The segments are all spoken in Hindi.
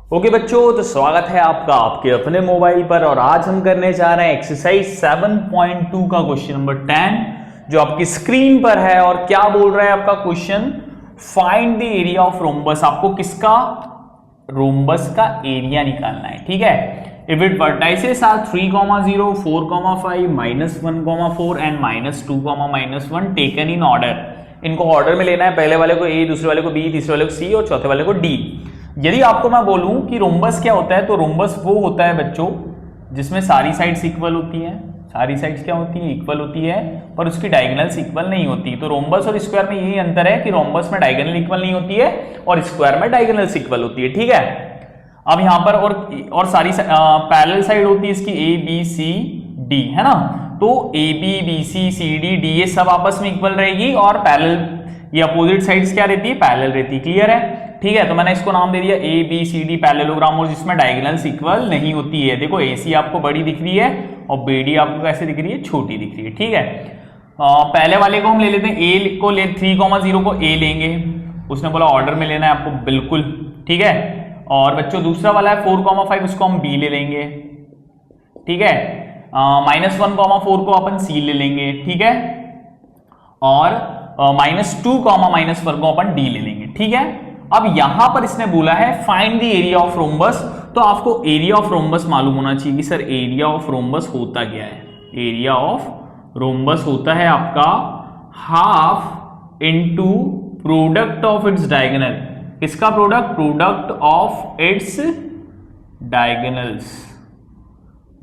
ओके बच्चों, तो स्वागत है आपका आपके अपने मोबाइल पर। और आज हम करने जा रहे हैं एक्सरसाइज 7.2 का क्वेश्चन नंबर 10 जो आपकी स्क्रीन पर है। और क्या बोल रहा है आपका question, find the area of rhombus. आपको किसका, रोम्बस का एरिया निकालना है। ठीक है, if it vertices are 3, 0, 4, 5, -1, 4 and -2, -1 taken in order. इनको ऑर्डर में लेना है, पहले वाले को ए, दूसरे वाले को बी, तीसरे वाले को सी और चौथे वाले को डी। यदि आपको मैं बोलूं कि रोम्बस क्या होता है, तो रोम्बस वो होता है बच्चों जिसमें सारी साइड्स इक्वल होती हैं। सारी साइड्स क्या होती हैं, इक्वल होती है, पर उसकी डायगोनल्स इक्वल नहीं होती। तो रोम्बस और स्क्वायर में यही अंतर है कि रोम्बस में डायगोनल इक्वल नहीं होती है और स्क्वायर में डायगोनल्स इक्वल होती है। ठीक है, अब यहां पर और सारी पैरेलल साइड होती है इसकी ए बी सी डी, है ना। तो A B B C C D D ये सब आपस में इक्वल रहेगी और पैरेलल, ये अपोजिट साइड्स क्या रहती है, पैरेलल रहती है। क्लियर है, ठीक है। तो मैंने इसको नाम दे दिया A B C D parallelogram, और जिसमें डायगोनल्स इक्वल नहीं होती है। देखो ए सी आपको बड़ी दिख रही है और बी डी आपको कैसे दिख रही है, छोटी दिख रही है। ठीक है, पहले वाले को हम ले लेते हैं, ए को ले 3, 0 को ए लेंगे। उसने बोला ऑर्डर में लेना है आपको, बिल्कुल ठीक है। और बच्चों दूसरा वाला है 4, 5, उसको हम बी ले लेंगे। ठीक है, -1, 4 को अपन सी ले लेंगे। ठीक है, और -2, -1 को अपन डी ले लेंगे। ठीक है, अब यहां पर इसने बोला है find the area of rhombus. तो आपको एरिया ऑफ रोम्बस मालूम होना चाहिए कि सर एरिया ऑफ रोम्बस होता क्या है। एरिया ऑफ रोम्बस होता है आपका half into product of its diagonal. किसका product, product of its diagonals.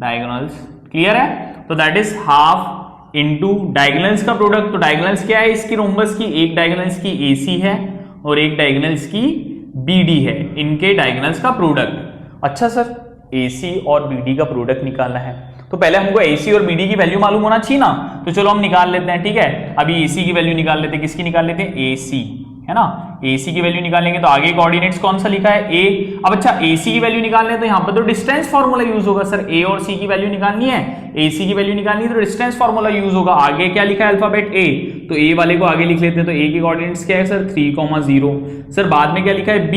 Diagonals clear है, तो that is half into diagonals का प्रोडक्ट। तो डायगोनल्स क्या है इसकी, रोम्बस की, एक डायगोनल्स की AC है और एक डायगोनल्स की BD है। इनके डायगोनल्स का प्रोडक्ट। अच्छा सर, AC और BD का प्रोडक्ट निकालना है, तो पहले हमको AC और BD की वैल्यू मालूम होना चाहिए ना। तो चलो हम निकाल लेते हैं। ठीक है, अभी AC की वैल्यू निकाल लेते हैं। किसकी निकाल लेते हैं, AC, है ना। AC की वैल्यू निकालेंगे तो आगे कोऑर्डिनेट्स कौन सा लिखा है, A। अब अच्छा AC की वैल्यू निकालने तो यहाँ पर तो डिस्टेंस फार्मूला यूज होगा। सर A और C की वैल्यू निकालनी है, AC की वैल्यू निकालनी है तो डिस्टेंस फार्मूला यूज होगा। आगे क्या लिखा है, अल्फाबेट A, तो A वाले को आगे लिख लेते हैं। तो A के कोऑर्डिनेट्स क्या है सर, 3, 0। सर बाद में क्या लिखा है, B,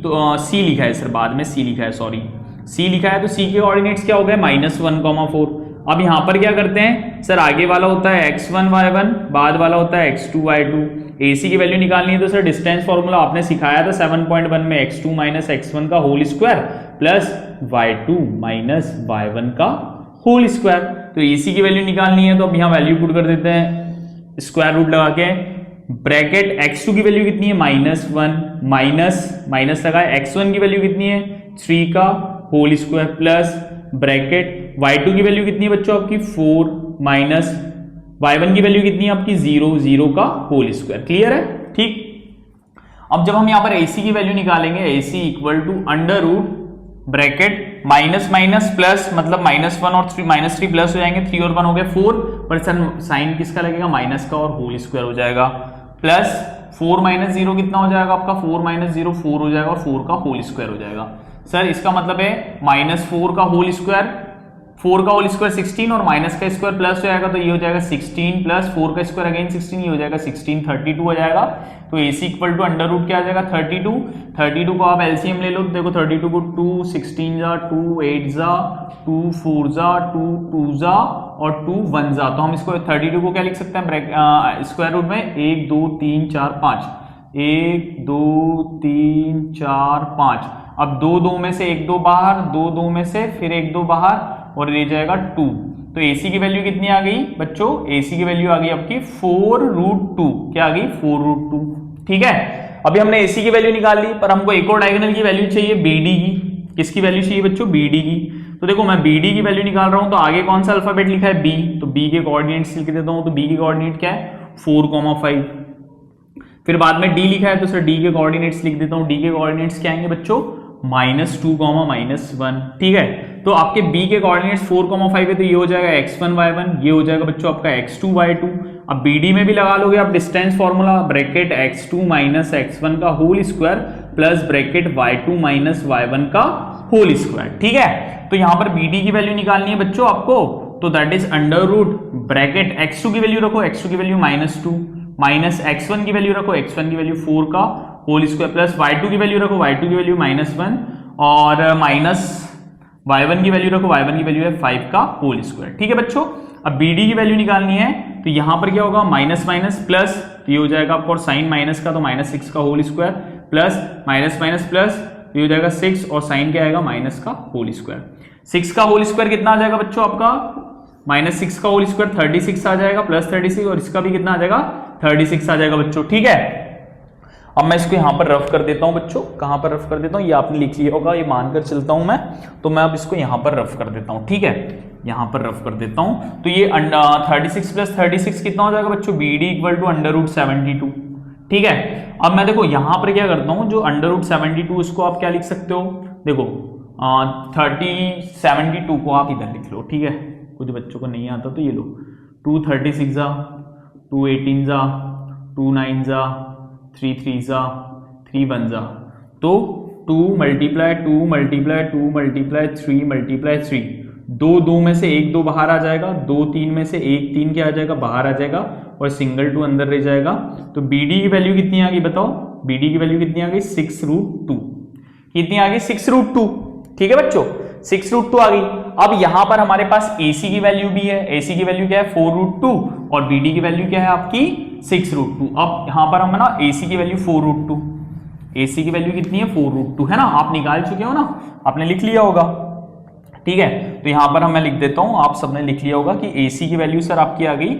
तो C लिखा है सर, बाद में C लिखा है, सॉरी C लिखा है। तो C के कोऑर्डिनेट्स क्या हो गए, -1, 4। अब यहां पर क्या करते हैं सर, आगे वाला होता है x1, y1, बाद वाला होता है x2, y2। AC की वैल्यू निकालनी है तो सर डिस्टेंस फार्मूला आपने सिखाया था 7.1 में, x2 - x1 का whole square plus y2 - y1 का होल स्क्वायर। तो AC की वैल्यू निकालनी है तो अब यहां वैल्यू पुट कर देते हैं, स्क्वायर रूट लगा के। ब्रैकेट x2 की वैल्यू कितनी है, -1 माइनस लगा है, x1 की वैल्यू कितनी है, 3 का whole square plus bracket y2 की वैल्यू कितनी है बच्चों आपकी, 4 माइनस y1 की वैल्यू कितनी है आपकी, 0 का होल स्क्वायर। क्लियर है, ठीक। अब जब हम यहां पर AC की वैल्यू निकालेंगे, AC equal to under root bracket minus minus plus, मतलब -1 और 3 -3 प्लस हो जाएंगे, 3 और 1 हो गया 4, पर सर साइन किसका लगेगा, माइनस का, और होल स्क्वायर हो जाएगा। प्लस 4 - 0 कितना हो जाएगा आपका, 4 - 0 4 हो जाएगा और 4 का होल स्क्वायर हो जाएगा। सर इसका मतलब है -4 का होल स्क्वायर, 4 का होल स्क्वायर 16 और माइनस का स्क्वायर प्लस हो जाएगा, तो ये हो जाएगा 16 प्लस 4 का स्क्वायर अगेन 16, ये हो जाएगा 16, 32 हो जाएगा। तो AC equal to under root क्या आ जाएगा, 32 को आप LCM ले लो, तो देखो 32 को 2, 16 जा 2, 8 जा 2, 4 जा 2, 2 जा और 2 1 जा। तो हम इसको 32 को क्या लिख सकते हैं, स्क्वायर रूट में 1 2 3 4 5, 1 2 3 4 5। अब 2 2 में से 1 2 बाहर, 2 2 में से फिर 1 2 बाहर और रह जाएगा 2। तो AC की वैल्यू कितनी आ गई बच्चों, AC की वैल्यू आ गई आपकी 4√2। क्या आ गई, 4√2। ठीक है, अभी हमने AC की वैल्यू निकाल ली, पर हमको एक और डायगोनल की वैल्यू चाहिए, BD की। किसकी वैल्यू चाहिए बच्चों, BD की। तो देखो मैं BD की वैल्यू निकाल रहा हूं, तो आगे कौन सा अल्फाबेट लिखा है, B, तो B के कोऑर्डिनेट्स लिख देता हूं। तो B के कोऑर्डिनेट क्या है, 4, 5। फिर बाद में D लिखा है तो सर D के कोऑर्डिनेट्स लिख देता हूं। D के कोऑर्डिनेट्स क्या आएंगे बच्चों, -2, -1। ठीक है, तो आपके B के कोऑर्डिनेट्स 4, 5 है, तो ये हो जाएगा x1, y1, ये हो जाएगा बच्चों आपका x2, y2। अब BD में भी लगा लोगे आप distance formula, bracket x2 - x1 का whole square plus bracket y2 - y1 का होल स्क्वायर। ठीक है, तो यहां पर BD की वैल्यू निकालनी है बच्चों आपको, तो that is under root bracket x2 की वैल्यू रखो, x2 की वैल्यू -2 माइनस x1 की वैल्यू रखो, x1 की वैल्यू 4 का होल स्क्वायर प्लस y2 की वैल्यू रखो, y2 की वैल्यू -1 और माइनस y1 की वैल्यू रखो, y1 की वैल्यू है 5 का होल स्क्वायर। ठीक है बच्चों, अब bd की वैल्यू निकालनी है तो यहां पर क्या होगा, माइनस माइनस प्लस, ये हो जाएगा आपको, और साइन माइनस का तो -6 का whole square plus minus minus plus, ये हो जाएगा 6 और साइन क्या आएगा, माइनस का होल स्क्वायर। 6 का होल स्क्वायर कितना आ जाएगा बच्चों आपका, -6 का होल स्क्वायर 36 आ जाएगा, प्लस 36, और इसका भी कितना आ जाएगा, 36 आ जाएगा बच्चों। ठीक है, अब मैं इसको यहां पर रफ कर देता हूं बच्चों, कहां पर रफ कर देता हूं, ये आपने लिख लिया होगा, ये मानकर चलता हूं मैं, तो मैं अब इसको यहां पर रफ कर देता हूं। ठीक है, यहां पर रफ कर देता हूं, तो ये 36 प्लस 36 कितना हो जाएगा बच्चों, BD = √72। ठीक है, अब मैं देखो यहां पर क्या करता हूं, जो √72 इसको आप क्या लिख सकते हो, देखो 72 को आप इधर लिख लो। ठीक है, कुछ बच्चों को नहीं आता तो ये लो, 2 36 जा, 2 18 जा, 2 9 जा, 3 3 जा, 3 1 जा, तो 2 मल्टीप्लाई 2 मल्टीप्लाई 2 मल्टीप्लाई 3 मल्टीप्लाई 3, 2 में से 1 2 बाहर आ जाएगा, 2 3 में से 1 3 क्या आ जाएगा, बाहर आ जाएगा, और सिंगल 2 अंदर रह जाएगा। तो BD की वैल्यू कितनी आ गई बताओ, BD की वैल्यू कितनी आ गई, 6√2। कितनी आ गई, 6√2। ठीक है बच्चों, 6√2 आ गई। अब यहां पर हमारे पास AC की वैल्यू भी है, AC की वैल्यू क्या है, 4√2, और BD की वैल्यू क्या है आपकी, 6√2। अब यहां पर हम ना AC की वैल्यू 4√2, AC की वैल्यू कितनी है, 4√2 है ना, आप निकाल चुके हो ना, आपने लिख लिया होगा। ठीक है, तो यहां पर मैं लिख देता हूं, आप सबने लिख लिया होगा कि AC की वैल्यू सर आपकी आ गई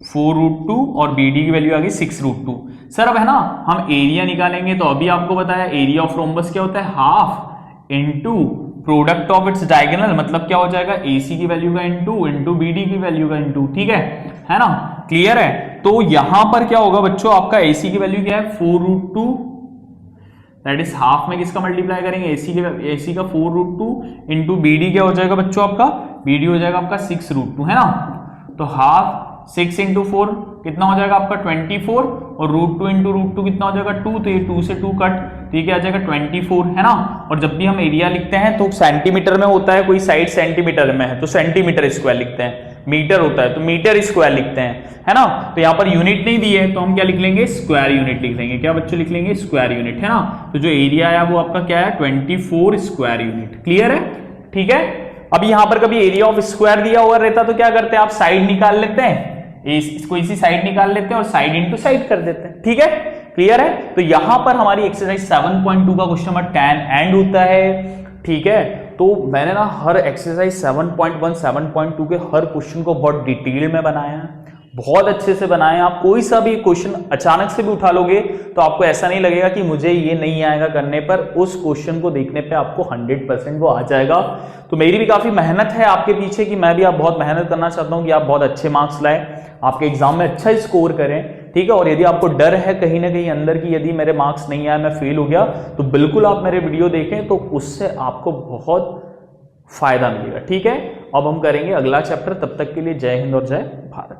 4√2 और BD की वैल्यू आ गई 6√2। सर अब है ना हम एरिया निकालेंगे, तो अभी आपको बताया एरिया ऑफ रोम्बस क्या होता है, half into product of its diagonal, मतलब क्या हो जाएगा, AC की वैल्यू का इनटू BD की वैल्यू का इनटू। ठीक है ना, क्लियर है। तो यहां पर क्या होगा बच्चों, आपका AC की वैल्यू क्या है, 4√2, दैट इज हाफ में किसका मल्टीप्लाई करेंगे, AC का 4√2 इनटू BD क्या हो जाएगा बच्चों आपका, BD हो जाएगा आपका 6√2 है ना, तो हाफ 6 × 4 कितना हो जाएगा आपका 24, और √2 × √2 कितना हो जाएगा 2, तो ये 2 से 2 कट, तो ये क्या आ जाएगा 24 है ना। और जब भी हम एरिया लिखते हैं तो सेंटीमीटर में होता है, कोई साइड सेंटीमीटर में है तो सेंटीमीटर स्क्वायर लिखते हैं, मीटर होता है तो मीटर स्क्वायर लिखते हैं, है ना। तो यहाँ पर यूनिट नहीं दी है तो हम क्या लिख लेंगे, स्क्वायर यूनिट लिख देंगे। क्या बच्चों लिख लेंगे, स्क्वायर यूनिट, है ना। तो जो एरिया आया वो आपका क्या है, 24 स्क्वायर यूनिट। क्लियर है, ठीक है। अब यहाँ पर कभी एरिया ऑफ स्क्वायर दिया हुआ रहता तो क्या करते हैं, आप साइड निकाल लेते हैं, इसको इसी साइड निकाल लेते हैं और साइड इनटू साइड कर देते हैं। ठीक है, क्लियर है। तो यहां पर हमारी एक्सरसाइज 7.2 का क्वेश्चन नंबर 10 एंड होता है। ठीक है, तो मैंने ना हर एक्सरसाइज 7.1 7.2 के हर क्वेश्चन को बहुत डिटेल में बनाया है, बहुत अच्छे से बनाए। आप कोई सा भी क्वेश्चन अचानक से भी उठा लोगे तो आपको ऐसा नहीं लगेगा कि मुझे ये नहीं आएगा करने पर, उस क्वेश्चन को देखने पे आपको 100% वो आ जाएगा। तो मेरी भी काफी मेहनत है आपके पीछे कि मैं भी आप बहुत मेहनत करना चाहता हूं कि आप बहुत अच्छे मार्क्स लाए, आपके एग्जाम में अच्छा स्कोर करें। ठीक है, और यदि आपको डर है कहीं ना कहीं अंदर की यदि मेरे मार्क्स नहीं आए, मैं फेल हो गया, तो बिल्कुल आप मेरे वीडियो देखें, तो उससे आपको बहुत फायदा मिलेगा। ठीक है, अब हम करेंगे अगला चैप्टर, तब तक के लिए जय हिंद और जय भारत।